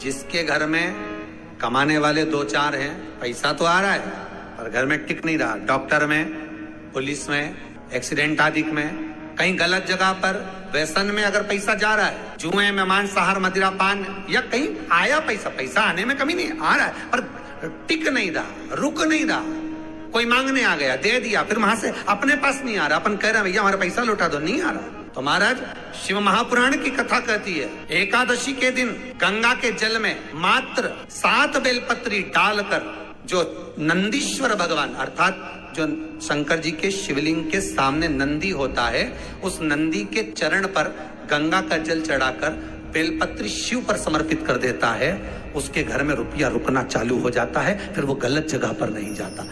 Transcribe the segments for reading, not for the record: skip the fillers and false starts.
जिसके घर में कमाने वाले 2-4 हैं, पैसा तो आ रहा है पर घर में टिक नहीं रहा, डॉक्टर में, पुलिस में, एक्सीडेंट आदि में, कहीं गलत जगह पर व्यसन में अगर पैसा जा रहा है, जुए में, मांसाहार, मदिरा पान, या कहीं आया पैसा आने में कमी नहीं, आ रहा है पर टिक नहीं रहा, रुक नहीं रहा, कोई मांगने आ गया, दे दिया, फिर वहां से अपने पास नहीं आ रहा, अपन कह रहे हैं भैया हमारा पैसा लौटा दो, नहीं आ रहा। तो महाराज शिव महापुराण की कथा कहती है, एकादशी के दिन गंगा के जल में मात्र 7 बेलपत्री डालकर जो नंदीश्वर भगवान अर्थात जो शंकर जी के शिवलिंग के सामने नंदी होता है, उस नंदी के चरण पर गंगा का जल चढ़ाकर बेलपत्री शिव पर समर्पित कर देता है, उसके घर में रुपया रुकना चालू हो जाता है, फिर वो गलत जगह पर नहीं जाता,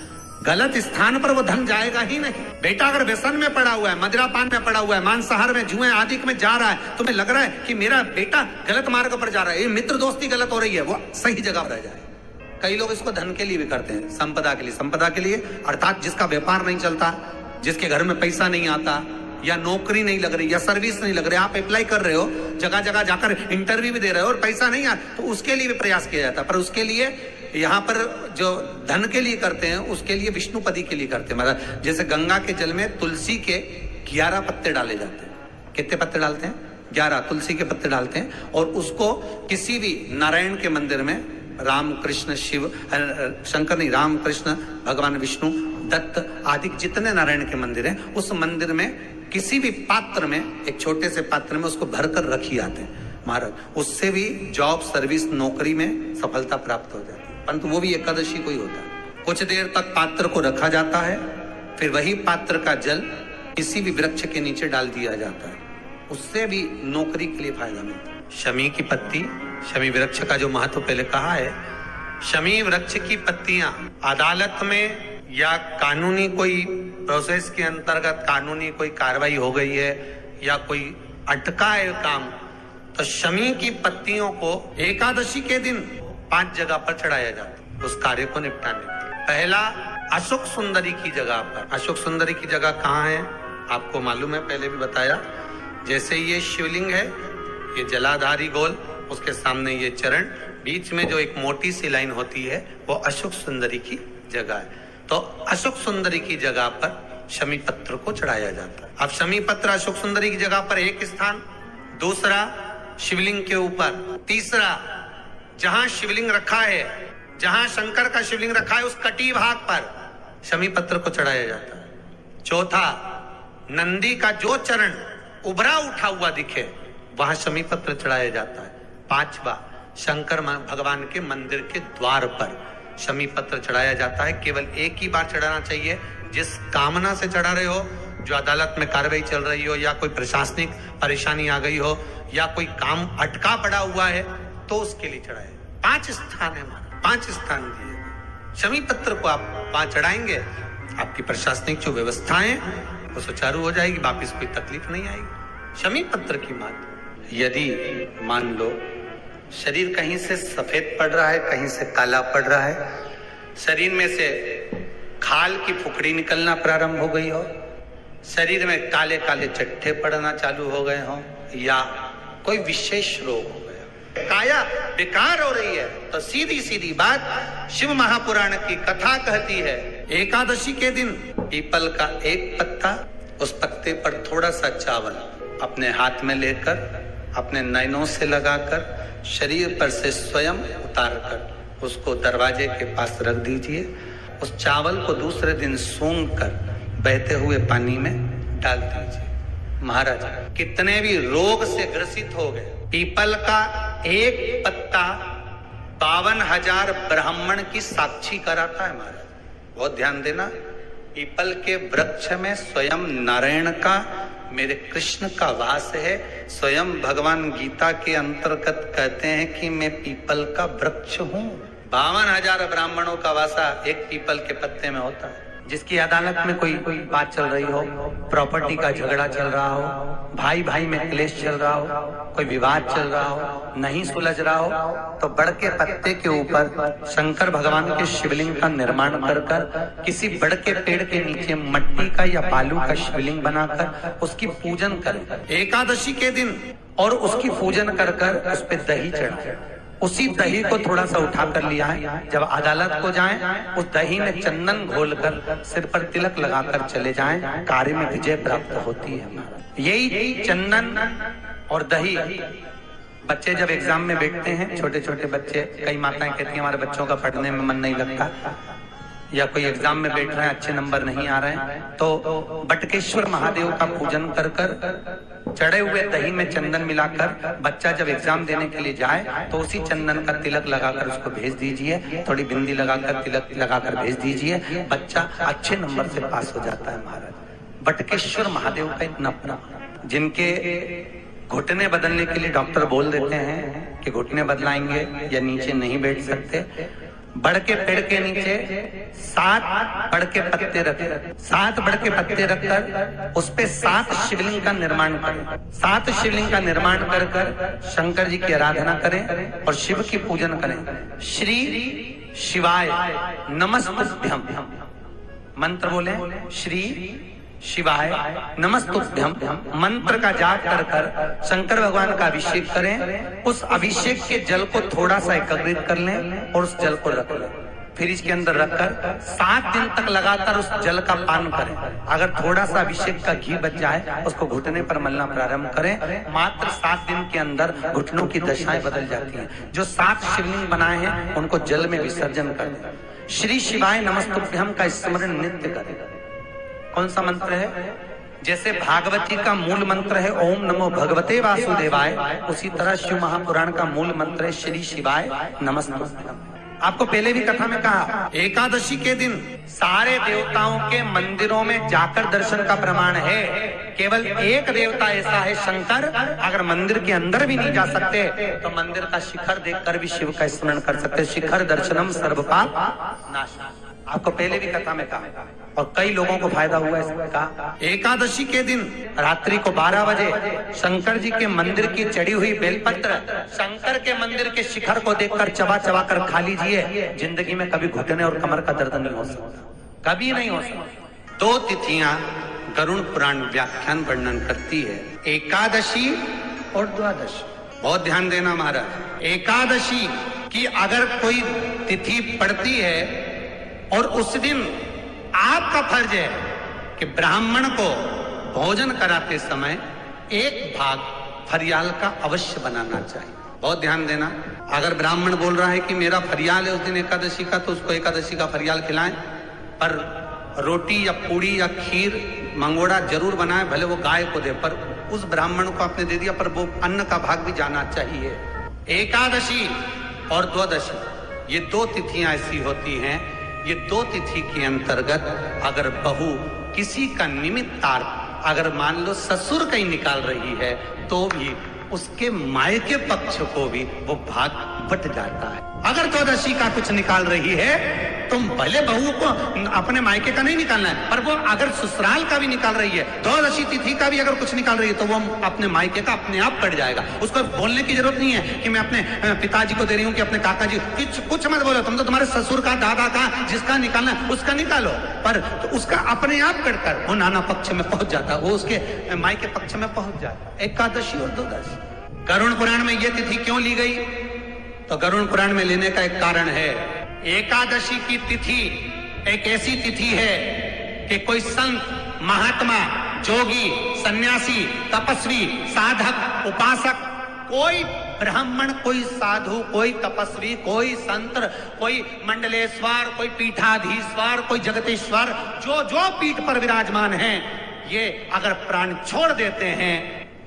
गलत स्थान पर वो धन जाएगा ही नहीं। बेटा अगर व्यसन में पड़ा हुआ है, मदिरा पान में पड़ा हुआ है, मांसाहार में, जुए आदि में जा रहा है, तुम्हें लग रहा है कि मेरा बेटा गलत मार्ग पर जा रहा है, ये मित्र दोस्ती गलत हो रही है, वो सही जगह पर रह जाए। कई लोग इसको धन के लिए भी करते हैं, संपदा के लिए अर्थात जिसका व्यापार नहीं चलता, जिसके घर में पैसा नहीं आता, या नौकरी नहीं लग रही, या सर्विस नहीं लग रही, आप अप्लाई कर रहे हो, जगह जगह जाकर इंटरव्यू भी दे रहे हो और पैसा नहीं आ, तो उसके लिए भी प्रयास किया जाता है। पर उसके लिए यहाँ पर जो धन के लिए करते हैं, उसके लिए विष्णुपदी के लिए करते हैं। मतलब जैसे गंगा के जल में तुलसी के 11 पत्ते डाले जाते हैं। कितने पत्ते डालते हैं? 11 तुलसी के पत्ते डालते हैं, और उसको किसी भी नारायण के मंदिर में, राम कृष्ण शिव शंकर नहीं, राम कृष्ण भगवान विष्णु दत्त आदि जितने नारायण के मंदिर हैं, उस मंदिर में किसी भी पात्र में, एक छोटे से पात्र में उसको भरकर रखी आते हैं महाराज। उससे भी जॉब, सर्विस, नौकरी में सफलता प्राप्त हो जाती है, परंतु वो भी एकादशी को ही होता है। कुछ देर तक पात्र को रखा जाता है, फिर वही पात्र का जल किसी भी वृक्ष के नीचे डाल दिया जाता है, उससे भी नौकरी के लिए फायदा मिलता है। शमी की पत्ती, शमी वृक्ष का जो महत्व पहले कहा है, शमी वृक्ष की पत्तियां अदालत में या कानूनी कोई प्रोसेस के अंतर्गत कानूनी कोई कार्रवाई हो गई है या कोई अटका है काम, तो शमी की पत्तियों को एकादशी के दिन 5 जगह पर चढ़ाया जाता है उस कार्य को निपटाने के लिए। पहला अशोक सुंदरी की जगह पर। अशोक सुंदरी की जगह कहाँ है आपको मालूम है, पहले भी बताया। जैसे ये शिवलिंग है, ये जलाधारी गोल, उसके सामने ये चरण, बीच में जो एक मोटी सी लाइन होती है वो अशोक सुंदरी की जगह है। तो अशोक सुंदरी की जगह पर शमी पत्र को चढ़ाया जाता है। अब शमी पत्र अशोक सुंदरी की जगह पर एक स्थान, दूसरा शिवलिंग के ऊपर, तीसरा जहां शिवलिंग रखा है, जहां शंकर का शिवलिंग रखा है, उस कटी भाग पर शमी पत्र को चढ़ाया जाता है। चौथा, नंदी का जो चरण उभरा उठा हुआ दिखे वहां शमी पत्र चढ़ाया जाता है। 5वां, शंकर भगवान के मंदिर के द्वार पर शमी पत्र चढ़ाया जाता है। केवल एक ही बार चढ़ाना चाहिए, जिस कामना से चढ़ा रहे हो, जो अदालत में कार्रवाई चल रही हो, या कोई प्रशासनिक परेशानी आ गई हो, या कोई काम अटका पड़ा हुआ है, तो उसके लिए चढ़ाए। 5 स्थान है हमारा, 5 स्थान दिए। शमी पत्र को आप 5 चढ़ाएंगे, आपकी प्रशासनिक जो व्यवस्थाएं वो सुचारू हो जाएगी, वापिस कोई तकलीफ नहीं आएगी। शमी पत्र की बात, यदि मान लो शरीर कहीं से सफेद पड़ रहा है, कहीं से काला पड़ रहा है, शरीर में से खाल की फुकड़ी निकलना प्रारंभ हो गई हो, शरीर में काले काले चट्टे पड़ना चालू हो गए हो, या कोई विशेष रोग हो गया, काया बेकार हो रही है, तो सीधी सीधी बात शिव महापुराण की कथा कहती है, एकादशी के दिन पीपल का एक पत्ता, उस पत्ते पर थोड़ा सा चावल अपने हाथ में लेकर, अपने नयनों से लगाकर, शरीर पर से स्वयं उतारकर उसको दरवाजे के पास रख दीजिए। उस चावल को दूसरे दिन सूंघ कर बहते हुए पानी में डाल दीजिए। महाराज कितने भी रोग से ग्रसित हो गए, पीपल का एक पत्ता 52,000 ब्राह्मण की साक्षी कराता है महाराज। बहुत ध्यान देना, पीपल के वृक्ष में स्वयं नारायण का, मेरे कृष्ण का वास है। स्वयं भगवान गीता के अंतर्गत कहते हैं कि मैं पीपल का वृक्ष हूँ। 52,000 ब्राह्मणों का वासा एक पीपल के पत्ते में होता है। जिसकी अदालत में कोई बात चल रही हो, प्रॉपर्टी का झगड़ा चल रहा हो, भाई भाई में क्लेश चल रहा हो, कोई विवाद चल रहा हो, नहीं सुलझ रहा हो, तो बड़ के पत्ते के ऊपर शंकर भगवान के शिवलिंग का निर्माण कर कर किसी बड़ के पेड़ के नीचे मट्टी का या बालू का शिवलिंग बनाकर उसकी पूजन करें एकादशी के दिन, और उसकी पूजन कर कर उस पे दही चढ़ाए। उसी दही को थोड़ा सा उठा कर लिया है। जब अदालत को जाएं, उस दही में चंदन घोलकर सिर पर तिलक लगाकर चले जाएं, कार्य में विजय प्राप्त होती है। यही चंदन और दही बच्चे जब एग्जाम में बैठते हैं, छोटे छोटे बच्चे, कई माताएं कहती हैं हमारे बच्चों का पढ़ने में मन नहीं लगता, या कोई एग्जाम में बैठ रहे हैं, अच्छे नंबर नहीं आ रहे हैं, तो बटकेश्वर महादेव का पूजन कर कर चढ़े हुए दही में चंदन मिलाकर बच्चा जब एग्जाम देने के लिए जाए तो उसी चंदन का तिलक लगाकर उसको भेज दीजिए, थोड़ी बिंदी लगाकर तिलक लगाकर भेज दीजिए, बच्चा अच्छे नंबर से पास हो जाता है। महाराज बटकेश्वर महादेव का इतना अपना, जिनके घुटने बदलने के लिए डॉक्टर बोल देते हैं कि घुटने बदलाएंगे या नीचे नहीं बैठ सकते, बड़ के पेड़ के नीचे 7 बड़ के पत्ते रखें, 7 बड़ के पत्ते रखकर उस पे 7 शिवलिंग का निर्माण करें। 7 शिवलिंग का निर्माण कर कर शंकर जी की आराधना करें और शिव की पूजन करें। श्री शिवाय नमस्तुभ्यम मंत्र बोले, श्री शिवाय नमस्तुभ्यम मंत्र का जाप कर कर शंकर भगवान का अभिषेक करें। उस अभिषेक के जल को थोड़ा सा एकत्रित कर लें और उस जल को रख लें, फिर इसके अंदर रखकर 7 दिन तक लगातार उस जल का पान करें। अगर थोड़ा सा अभिषेक का घी बच जाए उसको घुटने पर मलना प्रारंभ करें। मात्र 7 दिन के अंदर घुटनों की दशाएं बदल जाती हैं। जो 7 शिवलिंग बनाए हैं उनको जल में विसर्जन कर दें। श्री शिवाय नमस्तुभ्यम का स्मरण नित्य करें। कौन सा मंत्र है? जैसे भागवती का मूल मंत्र है ओम नमो भगवते वासुदेवाय, उसी तरह शिव महापुराण का मूल मंत्र है श्री शिवाय नमस्तुभ्यम। आपको पहले भी कथा में कहा, एकादशी के दिन सारे देवताओं के मंदिरों में जाकर दर्शन का प्रमाण है। केवल एक देवता ऐसा है शंकर, अगर मंदिर के अंदर भी नहीं जा सकते तो मंदिर का शिखर देखकर भी शिव का स्मरण कर सकते। शिखर दर्शनम सर्व पाप नाशनम, आपको पहले भी कथा में कहा और कई लोगों को फायदा हुआ इसका। एकादशी के दिन रात्रि को 12 बजे शंकर जी के मंदिर की चढ़ी हुई बेलपत्र शंकर के मंदिर के शिखर को देखकर चबा चबा कर खा लीजिए। जिंदगी में कभी घुटने और कमर का दर्द नहीं हो सकता, कभी नहीं हो सकता। 2 तिथियां गरुड़ पुराण व्याख्यान वर्णन करती है, एकादशी और द्वादशी। बहुत ध्यान देना महाराज, एकादशी की अगर कोई तिथि पड़ती है और उस दिन आपका फर्ज है कि ब्राह्मण को भोजन कराते समय एक भाग फरियाल का अवश्य बनाना चाहिए। बहुत ध्यान देना, अगर ब्राह्मण बोल रहा है कि मेरा फरियाल है उस दिन एकादशी का, तो उसको एकादशी का फरियाल खिलाएं, पर रोटी या पूड़ी या खीर मंगोड़ा जरूर बनाए, भले वो गाय को दे, पर उस ब्राह्मण को आपने दे दिया, पर वो अन्न का भाग भी जाना चाहिए। एकादशी और द्वादशी ये 2 तिथियां ऐसी होती हैं, ये 2 तिथि के अंतर्गत अगर बहू किसी का निमित्तार्थ अगर मान लो ससुर कहीं निकाल रही है तो भी उसके मायके पक्ष को भी वो भाग बट जाता है। अगर द्वादशी का कुछ निकाल रही है तो भले बहू को अपने मायके का नहीं निकालना है, पर वो अगर ससुराल का भी निकाल रही है, द्वादशी तिथि का भी अगर कुछ निकाल रही है तो वो अपने मायके का अपने आप कट जाएगा। उसको बोलने की जरूरत नहीं है कि मैं अपने पिताजी को दे रही हूँ कि अपने काका जी, कुछ मत बोलो, तुम तो तुम्हारे ससुर का दादा का जिसका निकालना है उसका निकालो, पर तो उसका अपने आप कटकर वो नाना पक्ष में पहुंच जाता, वो उसके मायके पक्ष में पहुंच जाता। एकादशी और द्वादशी गरुड़ पुराण में ये तिथि क्यों ली गई? तो गरुड़ पुराण में लेने का एक कारण है, एकादशी की तिथि एक ऐसी तिथि है कि कोई संत, महात्मा, जोगी, सन्यासी, तपस्वी, साधक, उपासक, कोई ब्राह्मण, कोई साधु, कोई तपस्वी, कोई संत, कोई मंडलेश्वर, कोई पीठाधीश्वर, कोई जगतेश्वर, जो जो पीठ पर विराजमान हैं, ये अगर प्राण छोड़ देते हैं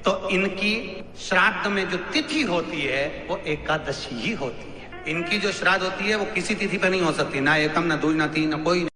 तो इनकी श्राद्ध में जो तिथि होती है वो एकादशी ही होती है। इनकी जो श्राद्ध होती है वो किसी तिथि पर नहीं हो सकती, ना एकम, ना दूज, ना तीन, ना कोई।